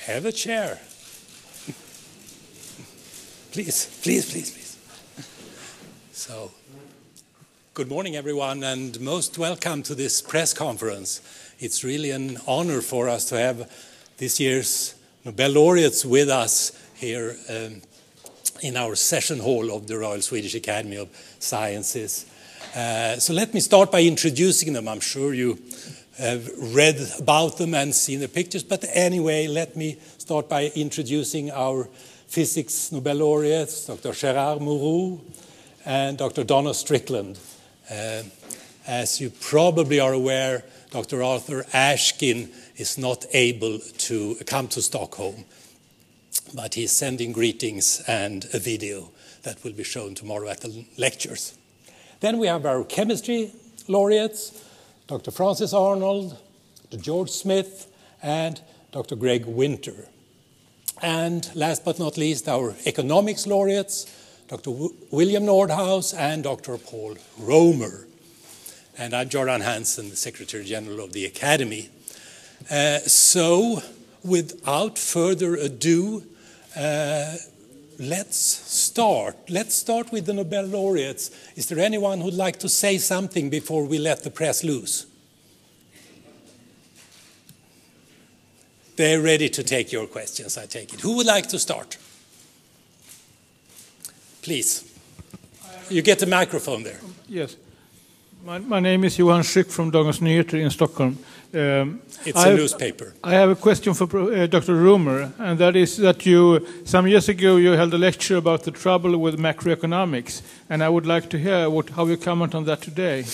Have a chair. Please, please, please, please. So, good morning, everyone, and most welcome to this press conference. It's really an honor for us to have this year's Nobel Laureates with us here in our session hall of the Royal Swedish Academy of Sciences. So let me start by introducing them. I'm sure you have read about them and seen the pictures, but anyway, let me start by introducing our physics Nobel laureates, Dr. Gérard Mourou and Dr. Donna Strickland. As you probably are aware, Dr. Arthur Ashkin is not able to come to Stockholm, but he's sending greetings and a video that will be shown tomorrow at the lectures. Then we have our chemistry laureates, Dr. Francis Arnold, Dr. George Smith, and Dr. Greg Winter. And last but not least, our economics laureates, Dr. William Nordhaus and Dr. Paul Romer. And I'm Göran Hansson, the Secretary General of the Academy. So, without further ado, let's start. Let's start with the Nobel laureates. Is there anyone who'd like to say something before we let the press loose? They're ready to take your questions, I take it. Who would like to start? Please. You get the microphone there. Yes. My name is Johan Schick from Dagens Nyheter in Stockholm. It's a newspaper. I have a question for Dr. Romer, and that is that you, some years ago, you held a lecture about the trouble with macroeconomics, and I would like to hear how you comment on that today.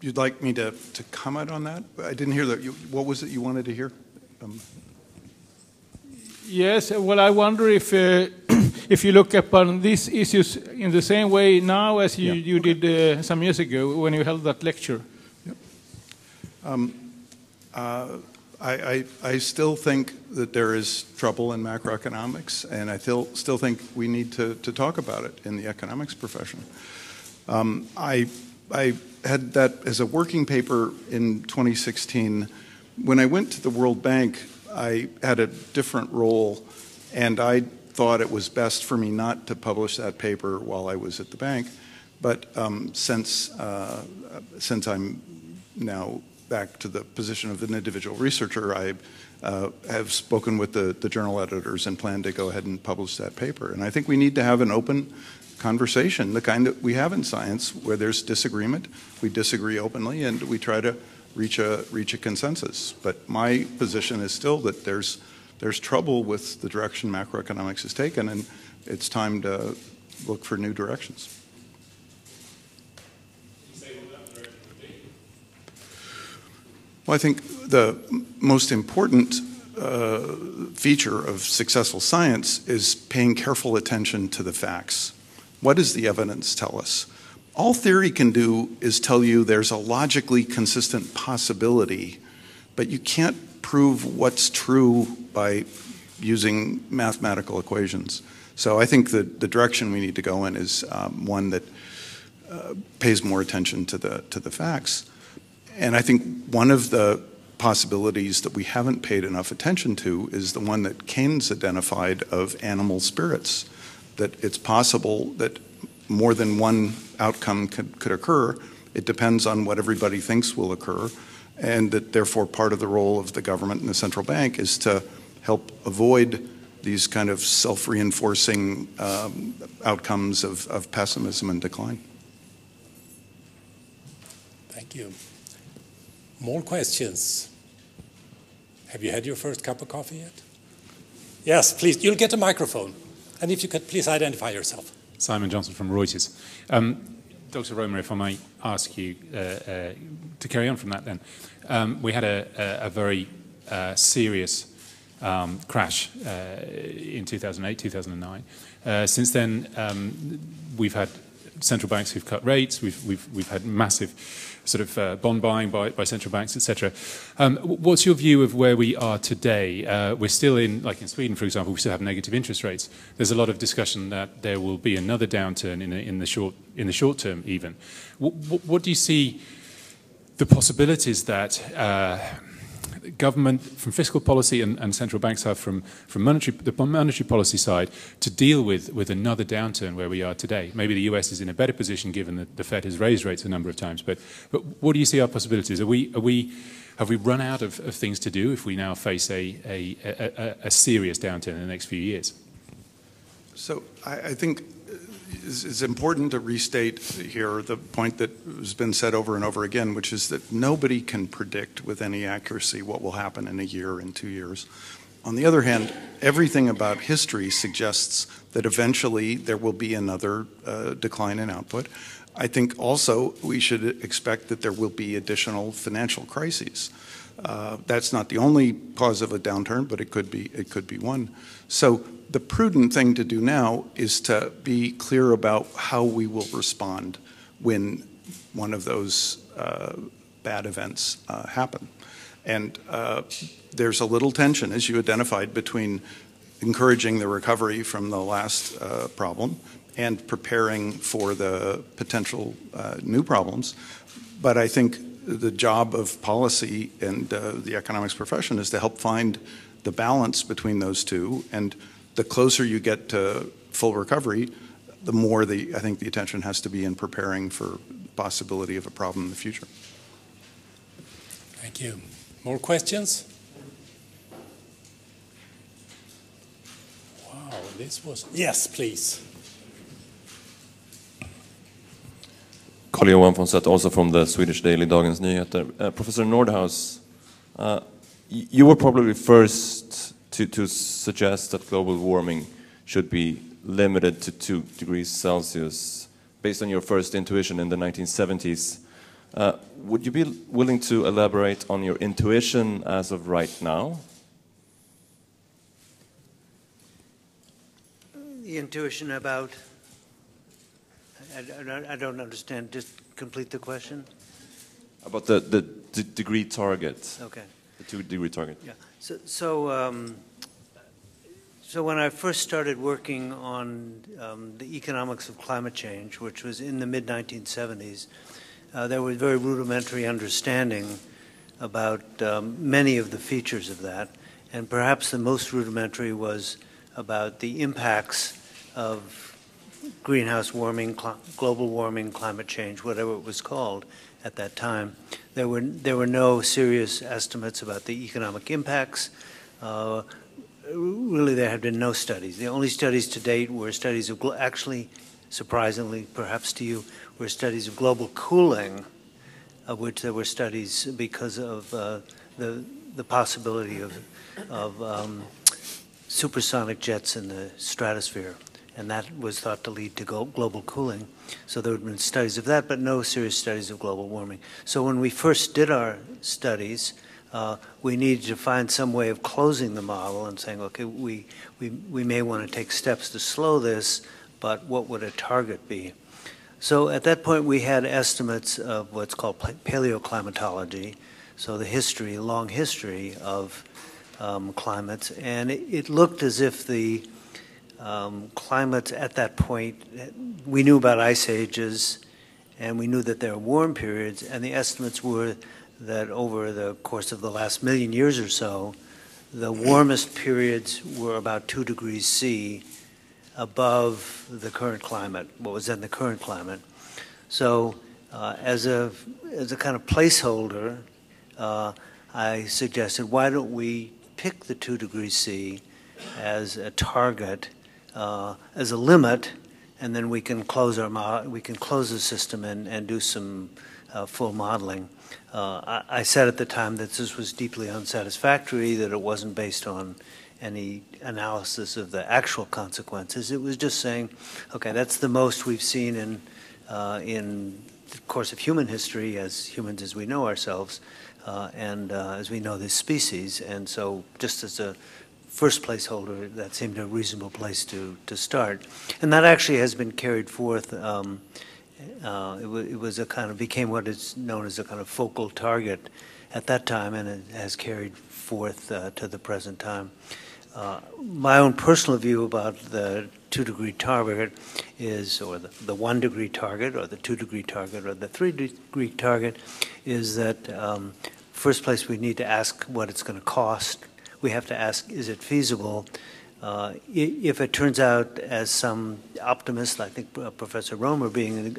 You'd like me to comment on that? I didn't hear that. What was it you wanted to hear? Yes, well, I wonder if you look upon these issues in the same way now as you did some years ago when you held that lecture. Yep. I still think that there is trouble in macroeconomics, and I still think we need to talk about it in the economics profession. I had that as a working paper in 2016. When I went to the World Bank, I had a different role, and I thought it was best for me not to publish that paper while I was at the bank. But since I'm now back to the position of an individual researcher, I have spoken with the journal editors and plan to go ahead and publish that paper. And I think we need to have an open conversation, the kind that we have in science, where there's disagreement, we disagree openly, and we try to reach a consensus. But my position is still that there's trouble with the direction macroeconomics has taken, and it's time to look for new directions. Well, I think the most important feature of successful science is paying careful attention to the facts. What does the evidence tell us? All theory can do is tell you there's a logically consistent possibility, but you can't prove what's true by using mathematical equations. So I think that the direction we need to go in is one that pays more attention to the facts. And I think one of the possibilities that we haven't paid enough attention to is the one that Keynes identified of animal spirits, that it's possible that more than one outcome could occur. It depends on what everybody thinks will occur, and that therefore part of the role of the government and the central bank is to help avoid these kind of self-reinforcing outcomes of pessimism and decline. Thank you. More questions? Have you had your first cup of coffee yet? Yes, please, you'll get a microphone. And if you could please identify yourself. Simon Johnson from Reuters. Dr. Romer, if I might ask you to carry on from that then. We had a very serious crash in 2008, 2009. Since then, we've had central banks who've cut rates, we've had massive sort of bond buying by central banks, etc. What's your view of where we are today? We're still in, like in Sweden, for example, we still have negative interest rates. There's a lot of discussion that there will be another downturn in the short term, even. What do you see the possibilities that government, from fiscal policy and central banks have from the monetary policy side to deal with another downturn where we are today? Maybe the US is in a better position given that the Fed has raised rates a number of times, but what do you see our possibilities? Have we run out of things to do if we now face a serious downturn in the next few years? So I think it's important to restate here the point that has been said over and over again, which is that nobody can predict with any accuracy what will happen in a year, in 2 years. On the other hand, everything about history suggests that eventually there will be another decline in output. I think also we should expect that there will be additional financial crises. That's not the only cause of a downturn, but it could be one. So the prudent thing to do now is to be clear about how we will respond when one of those bad events happen. And there's a little tension, as you identified, between encouraging the recovery from the last problem and preparing for the potential new problems. But I think the job of policy and the economics profession is to help find the balance between those two. And the closer you get to full recovery, the more I think the attention has to be in preparing for the possibility of a problem in the future. Thank you. More questions? Wow, this was... Yes, please. Carl-Johan von Seth, also from the Swedish daily Dagens Nyheter. Professor Nordhaus, you were probably first to suggest that global warming should be limited to 2 degrees Celsius, based on your first intuition in the 1970s. Would you be willing to elaborate on your intuition as of right now? The intuition about... I don't understand. Just complete the question. About the degree target. Okay. The 2-degree target. Yeah. So when I first started working on the economics of climate change, which was in the mid-1970s, there was very rudimentary understanding about many of the features of that, and perhaps the most rudimentary was about the impacts of greenhouse warming, global warming, climate change, whatever it was called at that time. There were no serious estimates about the economic impacts. Really, there had been no studies. The only studies to date were studies of, actually, surprisingly, perhaps to you, were studies of global cooling, of which there were studies because of the possibility of supersonic jets in the stratosphere. And that was thought to lead to global cooling. So there had been studies of that, but no serious studies of global warming. So when we first did our studies, we needed to find some way of closing the model and saying, okay, we may want to take steps to slow this, but what would a target be? So at that point, we had estimates of what's called paleoclimatology, so the history, long history of climates, and it looked as if the climate at that point, we knew about ice ages, and we knew that there were warm periods, and the estimates were that over the course of the last million years or so, the warmest periods were about 2 degrees C above the current climate, what was then the current climate. So as a kind of placeholder, I suggested, why don't we pick the 2 degrees C as a target, as a limit, and then we can close the system and do some full modeling. I said at the time that this was deeply unsatisfactory, that it wasn't based on any analysis of the actual consequences. It was just saying, okay, that's the most we've seen in the course of human history, as humans as we know ourselves, and as we know this species. And so just as a first placeholder, that seemed a reasonable place to start. And that actually has been carried forth. It was a kind of, became what is known as a kind of focal target at that time, and it has carried forth to the present time. My own personal view about the 2-degree target is, or the 1-degree target, or the 2-degree target, or the 3-degree target, is that first place, we need to ask what it's going to cost. We have to ask, is it feasible? If it turns out, as some optimists, I think Professor Romer being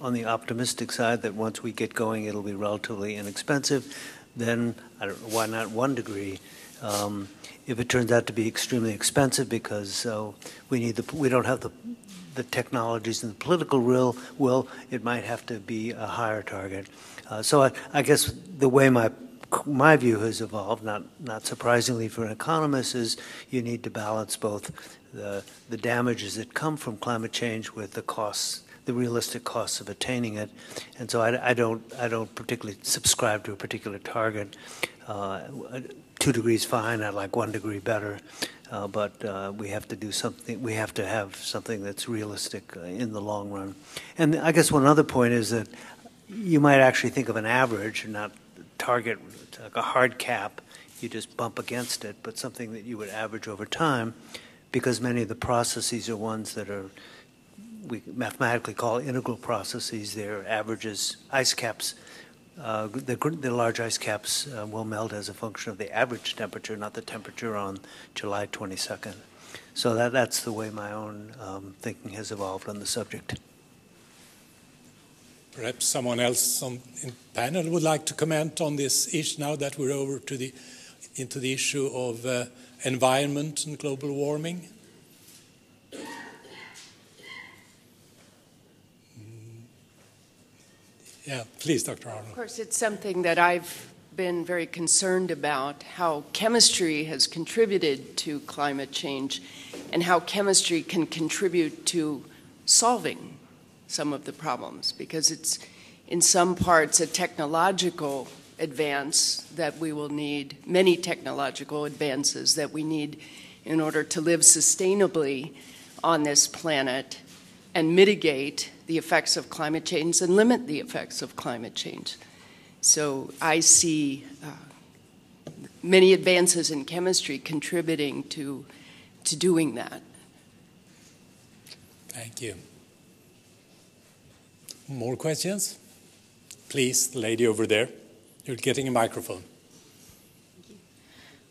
on the optimistic side, that once we get going it'll be relatively inexpensive, then I don't know, why not 1 degree? If it turns out to be extremely expensive because we don't have the technologies and the political will, it might have to be a higher target. So I guess the way my view has evolved, not surprisingly for an economist, is you need to balance both the damages that come from climate change with the costs, the realistic costs of attaining it. And so I don't particularly subscribe to a particular target. 2 degrees fine. I like 1 degree better. But we have to do something. We have to have something that's realistic in the long run. And I guess one other point is that you might actually think of an average, not target, like a hard cap. You just bump against it, but something that you would average over time, because many of the processes are ones that are we mathematically call integral processes. They're averages, ice caps. The large ice caps will melt as a function of the average temperature, not the temperature on July 22nd. So that's the way my own thinking has evolved on the subject. Perhaps someone else in the panel would like to comment on this issue now that we're over to into the issue of environment and global warming. Yeah, please, Dr. Arnold. Of course, it's something that I've been very concerned about, how chemistry has contributed to climate change and how chemistry can contribute to solving some of the problems, because it's in some parts a technological advance that we will need, many technological advances that we need in order to live sustainably on this planet and mitigate the effects of climate change and limit the effects of climate change. So I see many advances in chemistry contributing to doing that. Thank you. More questions? Please, the lady over there. You're getting a microphone.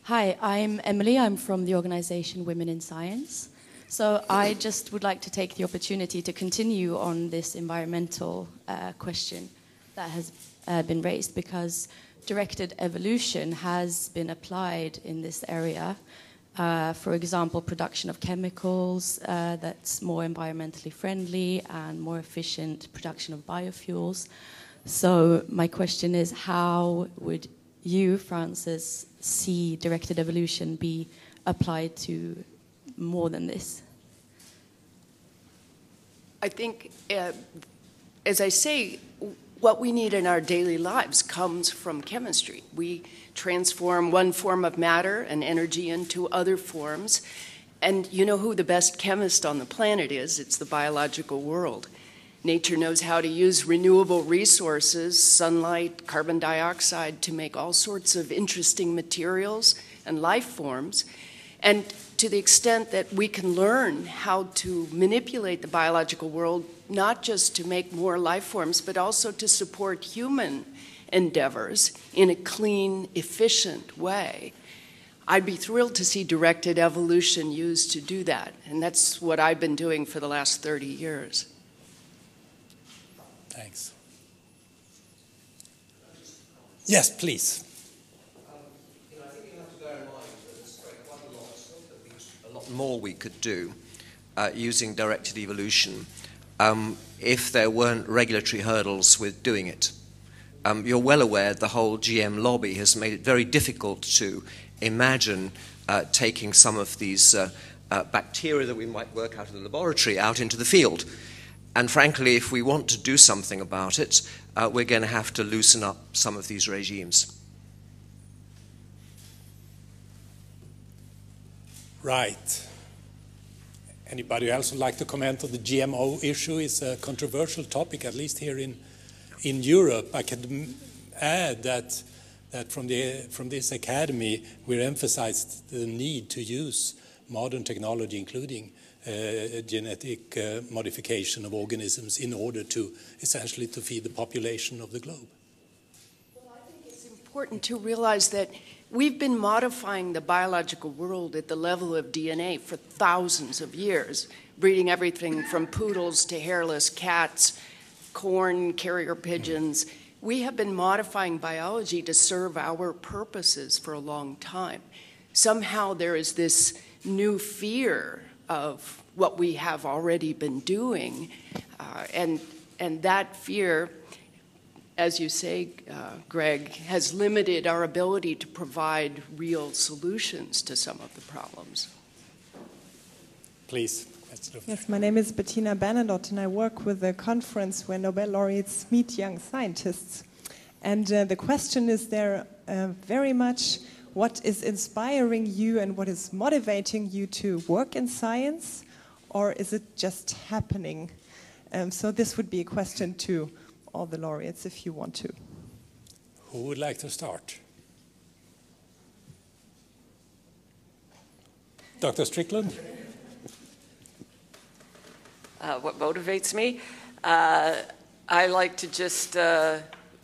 Hi, I'm Emily. I'm from the organization Women in Science. So I just would like to take the opportunity to continue on this environmental question that has been raised, because directed evolution has been applied in this area. For example, production of chemicals that's more environmentally friendly and more efficient production of biofuels. So my question is, how would you, Francis, see directed evolution be applied to more than this? I think, as I say, what we need in our daily lives comes from chemistry. We transform one form of matter and energy into other forms. And you know who the best chemist on the planet is? It's the biological world. Nature knows how to use renewable resources, sunlight, carbon dioxide, to make all sorts of interesting materials and life forms. And to the extent that we can learn how to manipulate the biological world, not just to make more life forms, but also to support human endeavors in a clean, efficient way, I'd be thrilled to see directed evolution used to do that. And that's what I've been doing for the last 30 years. Thanks. Yes, please. I think you have to bear in mind that there's quite a lot more we could do using directed evolution if there weren't regulatory hurdles with doing it. You're well aware the whole GM lobby has made it very difficult to imagine taking some of these bacteria that we might work out in the laboratory out into the field. And frankly, if we want to do something about it, we're going to have to loosen up some of these regimes. Right. Anybody else would like to comment on the GMO issue? It's a controversial topic, at least here in Europe. I can add that from this academy, we emphasized the need to use modern technology, including genetic modification of organisms, in order to essentially to feed the population of the globe. Well, I think it's important to realize that we've been modifying the biological world at the level of DNA for thousands of years, breeding everything from poodles to hairless cats, corn, carrier pigeons. We have been modifying biology to serve our purposes for a long time. Somehow there is this new fear of what we have already been doing, and that fear, as you say, Greg, has limited our ability to provide real solutions to some of the problems. Please. Yes, my name is Bettina Bernadotte, and I work with a conference where Nobel Laureates meet young scientists. And the question is there very much what is inspiring you and what is motivating you to work in science, or is it just happening? So this would be a question to all the laureates, if you want to. Who would like to start? Dr. Strickland? What motivates me? I like to just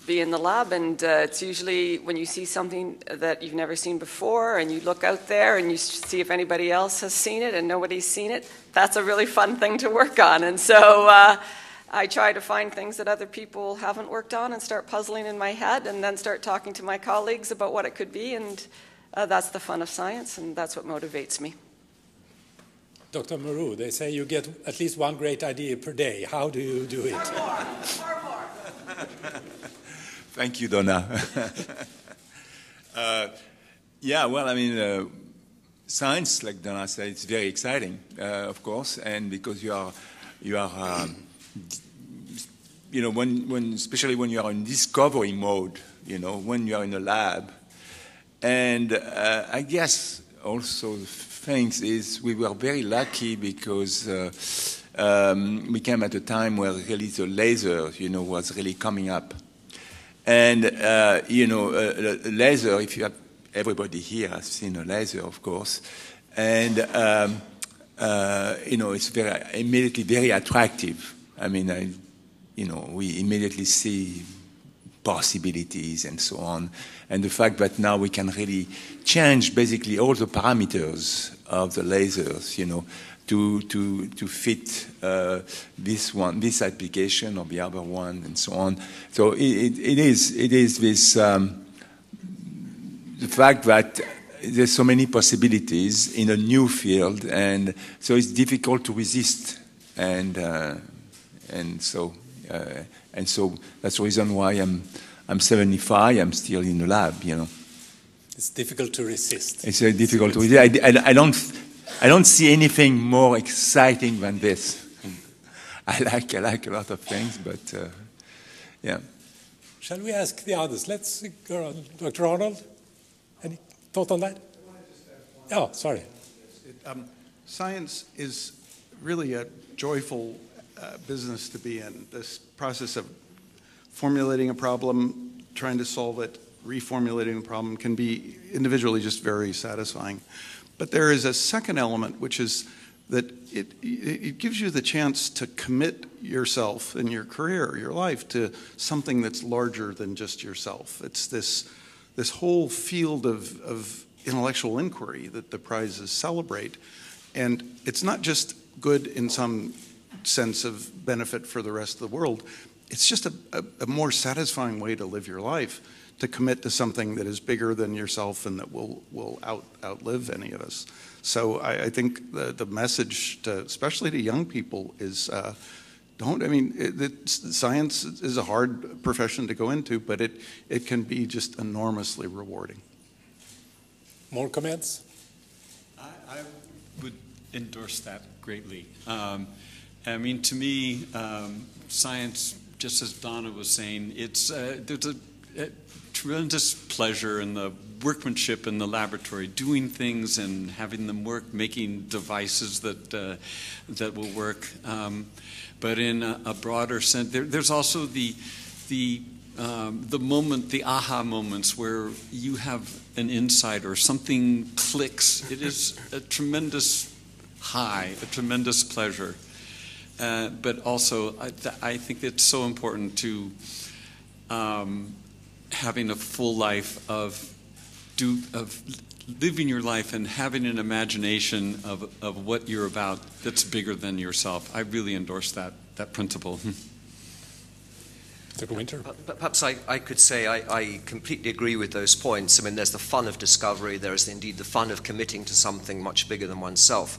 be in the lab, and it's usually when you see something that you've never seen before and you look out there and you see if anybody else has seen it and nobody's seen it, that's a really fun thing to work on. And so I try to find things that other people haven't worked on and start puzzling in my head and then start talking to my colleagues about what it could be, and that's the fun of science, and that's what motivates me. Dr. Mourou, they say you get at least one great idea per day. How do you do it? More. Thank you, Donna. Yeah, well, I mean, science, like Donna said, it's very exciting, of course, and because you are, you know, especially when you are in discovery mode, you know, when you are in a lab, and I guess also things is we were very lucky because we came at a time where really the laser, you know, was really coming up. And, you know, a laser, if you have, everybody here has seen a laser, of course. And, you know, it's immediately very attractive. I mean, you know, we immediately see possibilities and so on. And the fact that now we can really change basically all the parameters of the lasers, you know, to fit this application or the other one and so on. So it is this the fact that there's so many possibilities in a new field, and so it's difficult to resist, and so that's the reason why I'm 75. I'm still in the lab, you know. It's difficult to resist. It's very difficult to resist. I don't see anything more exciting than this. I like a lot of things, but yeah. Shall we ask the others? Let's go on. Dr. Arnold, any thought on that? Oh, sorry. Science is really a joyful business to be in. This process of formulating a problem, trying to solve it, reformulating the problem can be individually just very satisfying. But there is a second element, which is that it gives you the chance to commit yourself in your career, your life, to something that's larger than just yourself. It's this whole field of intellectual inquiry that the prizes celebrate. And it's not just good in some sense of benefit for the rest of the world. It's just a more satisfying way to live your life, to commit to something that is bigger than yourself and that will outlive any of us. So I think the message, especially to young people, is science is a hard profession to go into, but it can be just enormously rewarding. More comments? I would endorse that greatly. I mean, to me, science, just as Donna was saying, there's a tremendous pleasure in the workmanship in the laboratory, doing things and having them work, making devices that will work. But in a broader sense, there's also the moment, the aha moments where you have an insight or something clicks. It is a tremendous high, a tremendous pleasure. But also, I think it's so important to having a full life of living your life and having an imagination of what you're about that's bigger than yourself. I really endorse that principle. Dr. Winter? Perhaps I could say I completely agree with those points. I mean, there's the fun of discovery, there is indeed the fun of committing to something much bigger than oneself.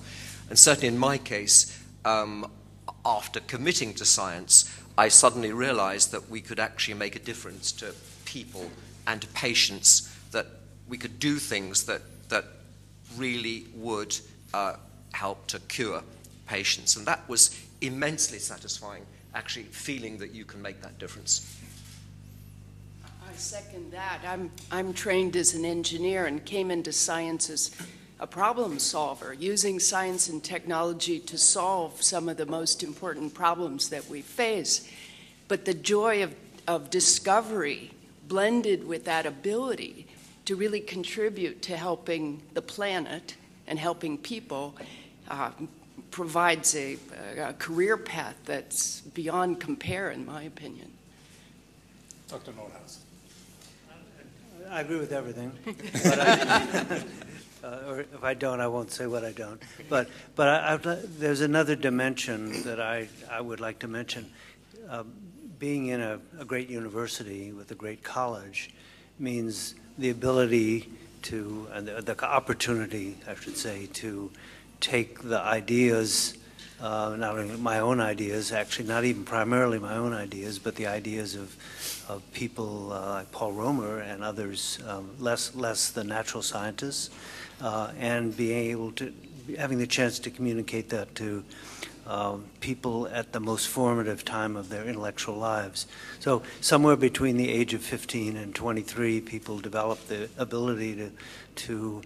And certainly in my case, after committing to science, I suddenly realized that we could actually make a difference to people and to patients, that we could do things that really would help to cure patients. And that was immensely satisfying, actually feeling that you can make that difference. I second that. I'm trained as an engineer and came into science as a problem solver, using science and technology to solve some of the most important problems that we face. But the joy of discovery blended with that ability to really contribute to helping the planet and helping people provides a career path that's beyond compare, in my opinion. Dr. Nordhaus. I agree with everything. But or if I don't, I won't say what I don't. But there's another dimension that I would like to mention. Being in a great university with a great college means the ability to, and the opportunity, I should say, to take the ideas, not only my own ideas, actually not even primarily my own ideas, but the ideas of people like Paul Romer and others, less the natural scientists, and being able to, having the chance to communicate that to people at the most formative time of their intellectual lives. So somewhere between the age of 15 and 23, people develop the ability to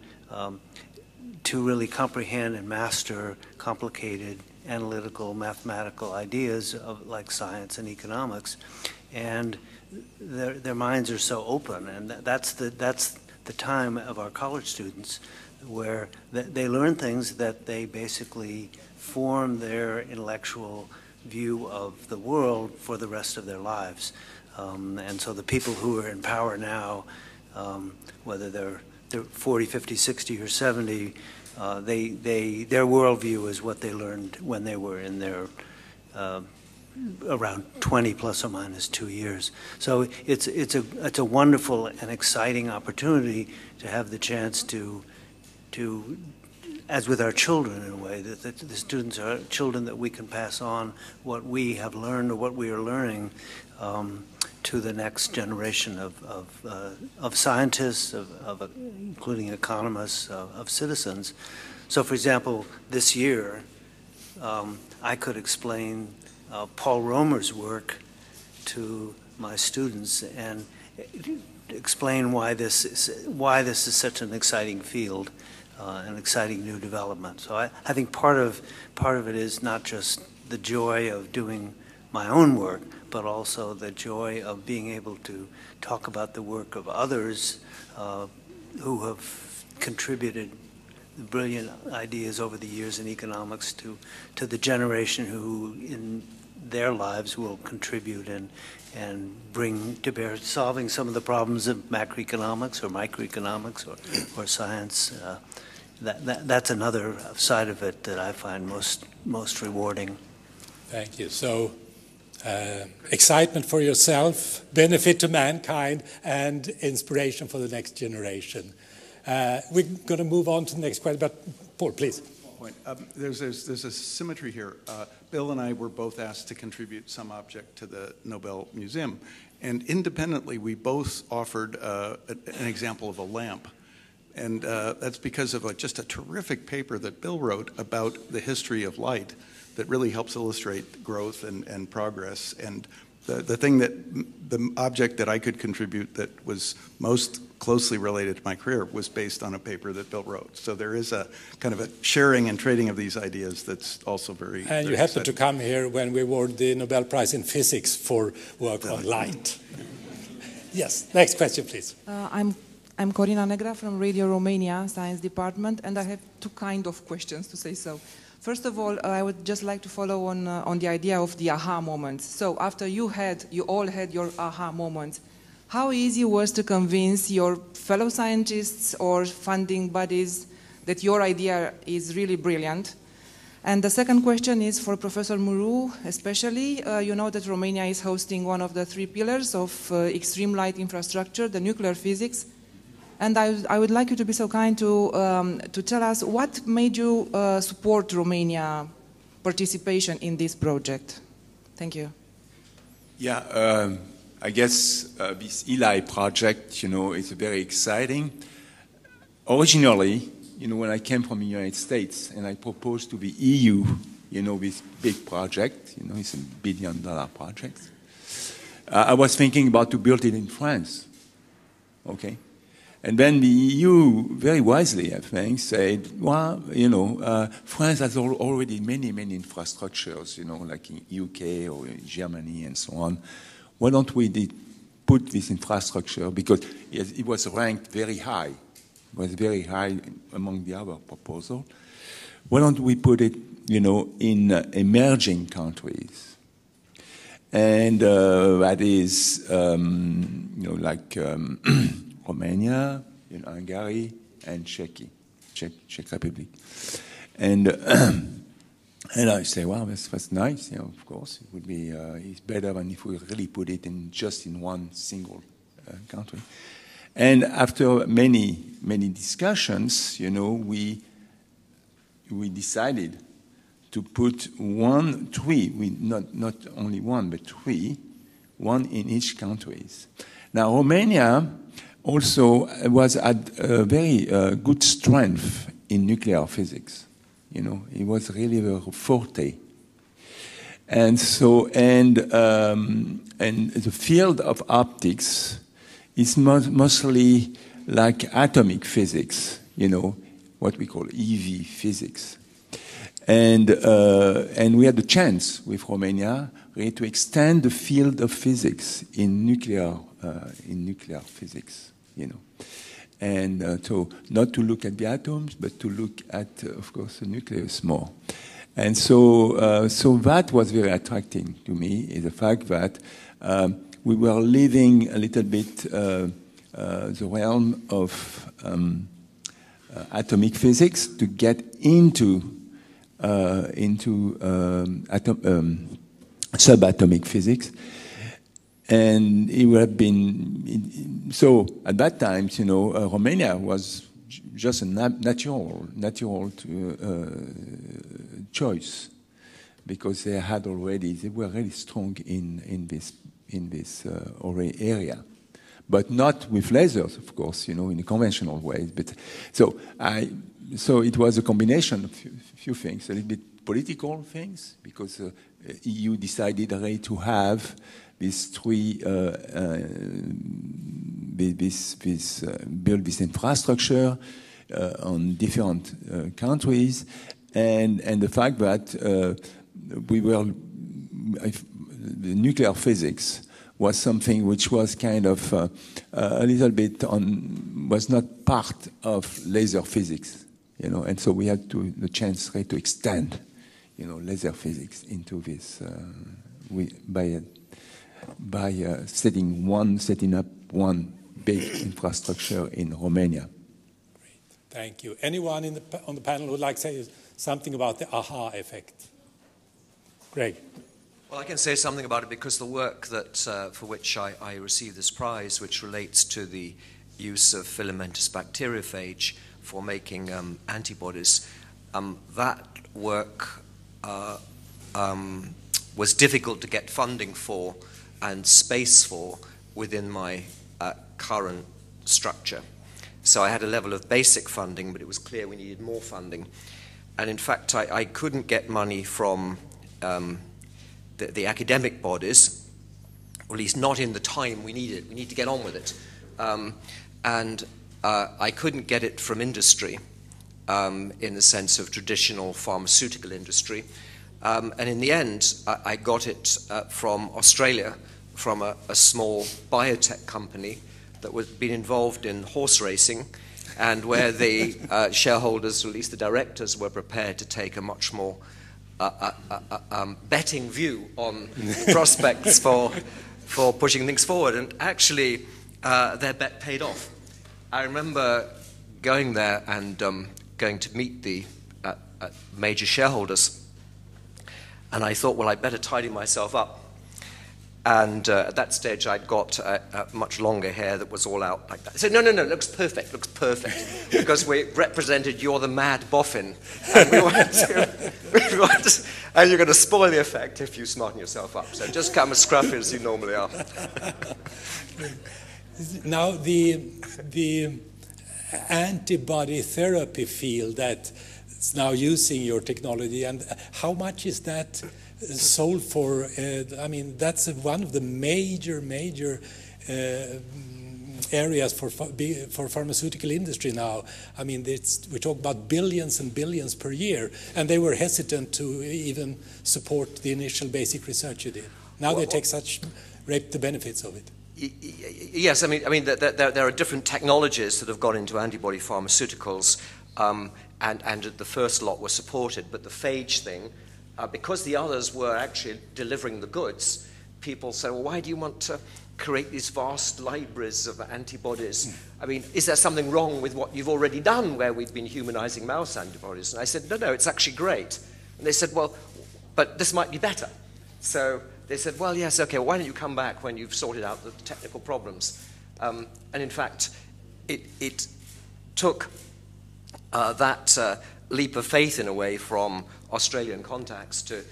really comprehend and master complicated analytical, mathematical ideas of like science and economics, and their minds are so open, and that's the time of our college students where they learn things that they basically form their intellectual view of the world for the rest of their lives. And so the people who are in power now, whether they're 40, 50, 60, or 70, their worldview is what they learned when they were in their around 20 plus or minus 2 years. So it's a wonderful and exciting opportunity to have the chance to as with our children in a way, that the students are children, that we can pass on what we have learned or what we are learning to the next generation of scientists, including economists, of citizens. So for example, this year, I could explain Paul Romer's work to my students and explain why this is such an exciting field, an exciting new development. So I think part of it is not just the joy of doing my own work, but also the joy of being able to talk about the work of others who have contributed brilliant ideas over the years in economics to the generation who in their lives will contribute and bring to bear solving some of the problems of macroeconomics or microeconomics or science. That's another side of it that I find most rewarding. Thank you. So excitement for yourself, benefit to mankind, and inspiration for the next generation. We're going to move on to the next question, but Paul, please. There's a symmetry here. Bill and I were both asked to contribute some object to the Nobel Museum, and independently we both offered an example of a lamp. And that's because of just a terrific paper that Bill wrote about the history of light that really helps illustrate growth and progress. And the object that I could contribute that was most closely related to my career was based on a paper that Bill wrote. So there is a kind of a sharing and trading of these ideas that's also very And you happened to come here when we awarded the Nobel Prize in Physics for work on light. Yes, next question, please. I'm Corina Negra from Radio Romania Science Department, and I have two kind of questions, to say so. First of all, I would just like to follow on the idea of the aha moments. So after you all had your aha moments, how easy was to convince your fellow scientists or funding bodies that your idea is really brilliant? And the second question is for Professor Mourou, especially. You know that Romania is hosting one of the 3 pillars of extreme light infrastructure, the nuclear physics. And I would like you to be so kind to tell us what made you support Romania participation in this project. Thank you. Yeah, I guess this ELI project, is very exciting. Originally, when I came from the United States and I proposed to the EU, this big project, it's $1 billion project, I was thinking about to build it in France, okay? And then the EU, very wisely, I think, said, well, France has already many infrastructures, like in UK or in Germany and so on. Why don't we put this infrastructure, because it was ranked very high, among the other proposals. Why don't we put it, in emerging countries? And that is, like Romania, Hungary, and Czech Republic. And and I say, wow, that's nice. Of course, it would be it's better than if we really put it just in one single country. And after many discussions, we decided to put 3, not only 1, but 3, 1 in each country. Now, Romania also had a very good strength in nuclear physics. It was really a forte. And so, and the field of optics is mostly like atomic physics, what we call EV physics. And we had the chance with Romania really to extend the field of physics in nuclear physics, And so not to look at the atoms, but to look at, of course, the nucleus more. And so, so that was very attracting to me, is the fact that we were leaving a little bit the realm of atomic physics to get into subatomic physics. And it would have been, so at that time, Romania was just a natural choice, because they were really strong in this area, but not with lasers, of course, in a conventional way. But so it was a combination of a few things, a little bit political things, because EU decided already to have these 3 build this infrastructure on different countries, and the fact that the nuclear physics was something which was kind of a little bit was not part of laser physics, and so we had the chance to extend, laser physics into this by setting up one big infrastructure in Romania. Great, thank you. Anyone on the panel who would like to say something about the aha effect? Greg. Well, I can say something about it because the work that for which I received this prize, which relates to the use of filamentous bacteriophage for making antibodies, that work was difficult to get funding for and space for within my current structure. So I had a level of basic funding, but it was clear we needed more funding. And in fact, I couldn't get money from the academic bodies, or at least not in the time we needed. We need to get on with it. And I couldn't get it from industry in the sense of traditional pharmaceutical industry. And in the end, I got it from Australia, from a small biotech company that had been involved in horse racing, and where the shareholders, or at least the directors, were prepared to take a much more betting view on prospects for for pushing things forward. And actually, their bet paid off. I remember going there and going to meet the major shareholders. And I thought, well, I'd better tidy myself up. And at that stage, I'd got much longer hair that was all out like that. I said, no, it looks perfect, because we represented You're the Mad Boffin. And and you're going to spoil the effect if you smarten yourself up. So just come as scruffy as you normally are. Now, the antibody therapy field that's now using your technology, and how much is that sold for? I mean, that's one of the major areas for pharmaceutical industry now. I mean, we talk about billions and billions per year, and they were hesitant to even support the initial basic research you did. Now they reap the benefits of it. Yes, I mean there are different technologies that have gone into antibody pharmaceuticals, and the first lot were supported, but the phage thing, because the others were actually delivering the goods, people say, well, why do you want to create these vast libraries of antibodies? I mean, is there something wrong with what you've already done where we've been humanizing mouse antibodies? And I said, no, it's actually great. And they said, well, but this might be better. So they said, well, yes, okay, why don't you come back when you've sorted out the technical problems? And in fact, it took that leap of faith, in a way, from Australian contacts to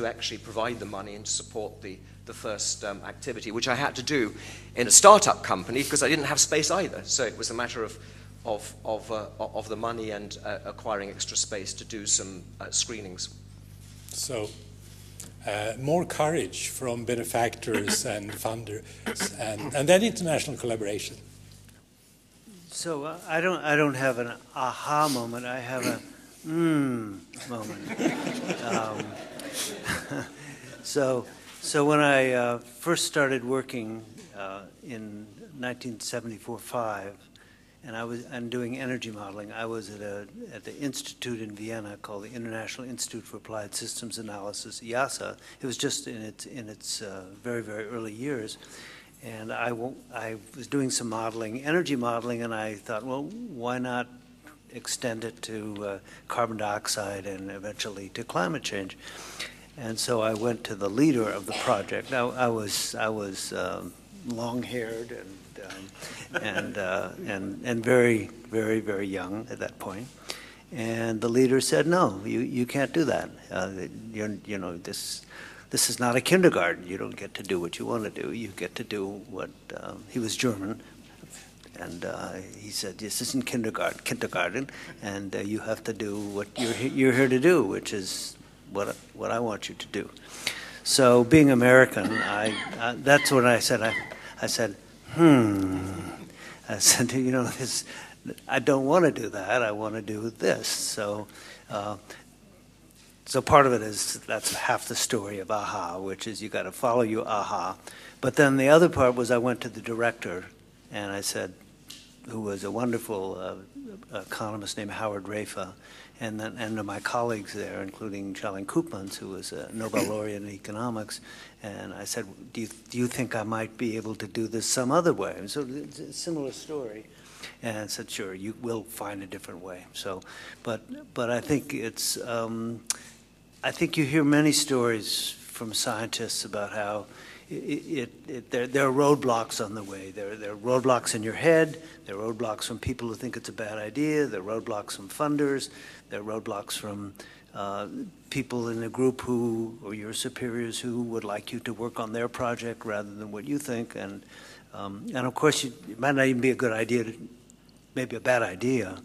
actually provide the money and to support the first activity, which I had to do in a startup company because I didn't have space either. So it was a matter of the money and acquiring extra space to do some screenings. So more courage from benefactors and funders, and then international collaboration. So I don't have an aha moment. I have a moment. So when I first started working in 1974-5, and I'm doing energy modeling, I was at the institute in Vienna called the International Institute for Applied Systems Analysis, IASA. It was just in its very, very early years. And I was doing some modeling, energy modeling, and I thought, well, why not extend it to carbon dioxide and eventually to climate change? And so I went to the leader of the project. Now I was long-haired and very, very, very young at that point. And the leader said, no, you can't do that. You know, this is not a kindergarten. You don't get to do what you want to do. You get to do what, he was German, and he said, this isn't kindergarten, and you have to do what you're here to do, which is what I want you to do. So being American, that's when I said, I said, you know, I don't want to do that. I want to do this. So part of it is, that's half the story of AHA, which is you got to follow your AHA. But then the other part was I went to the director, and I said, who was a wonderful economist named Howard Rafa, and my colleagues there, including Charlene Koopmans, who was a Nobel Laureate in economics, and I said, do you think I might be able to do this some other way? And so it's a similar story. And I said, sure, you will find a different way. So, but I think it's, I think you hear many stories from scientists about how there are roadblocks on the way. There are roadblocks in your head. There are roadblocks from people who think it's a bad idea. There are roadblocks from funders. There are roadblocks from people in a group or your superiors who would like you to work on their project rather than what you think. And of course, it might not even be a good idea, maybe a bad idea,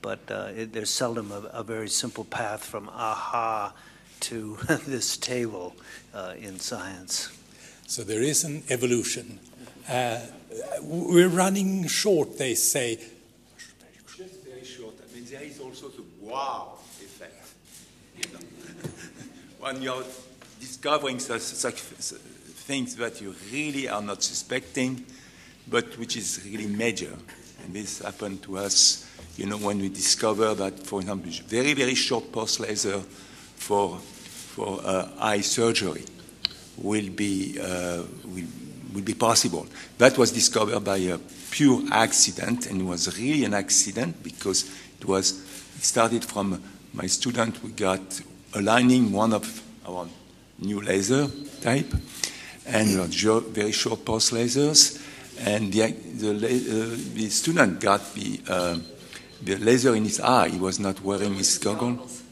but there's seldom a very simple path from AHA to this table in science. So there is an evolution. We're running short, they say. Just very short. I mean, there is also the wow effect. You know? When you're discovering such things that you really are not suspecting, but which is really major. And this happened to us, you know, when we discovered that, for example, very, very short pulse laser for eye surgery will would be possible. That was discovered by a pure accident, and it was really an accident because it started from my student. We got aligning one of our new laser type, and very short pulse lasers, and the student got the laser in his eye. He was not wearing his goggles.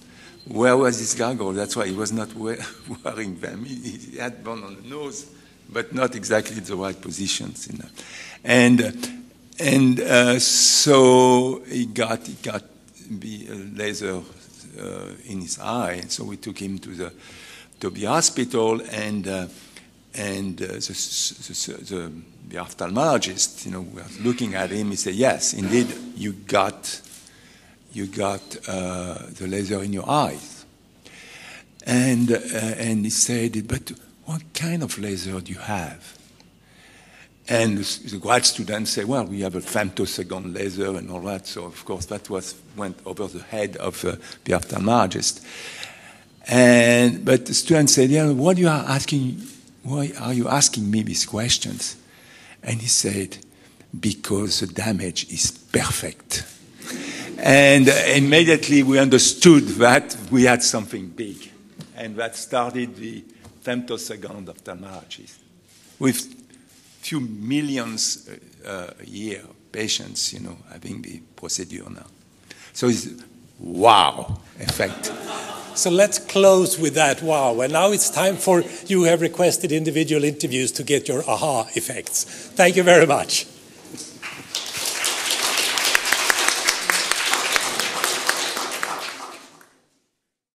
Where was his goggle? That's why he was not wearing them. He had one on the nose, but not exactly the right positions. So he got the laser in his eye, and so we took him to the hospital, and the ophthalmologist, was looking at him. He said, "Yes, indeed, you got the laser in your eyes." And he said, "But what kind of laser do you have?" And the grad students say, "Well, we have a femtosecond laser and all that." So of course that went over the head of the ophthalmologist. But the student said, "Yeah, why are you asking me these questions?" And he said, "Because the damage is perfect." And immediately we understood that we had something big, and that started the femtosecond ophthalmology with few millions a year patients, having the procedure now. So it's wow effect. So let's close with that wow. And now it's time for you who have requested individual interviews to get your aha effects. Thank you very much.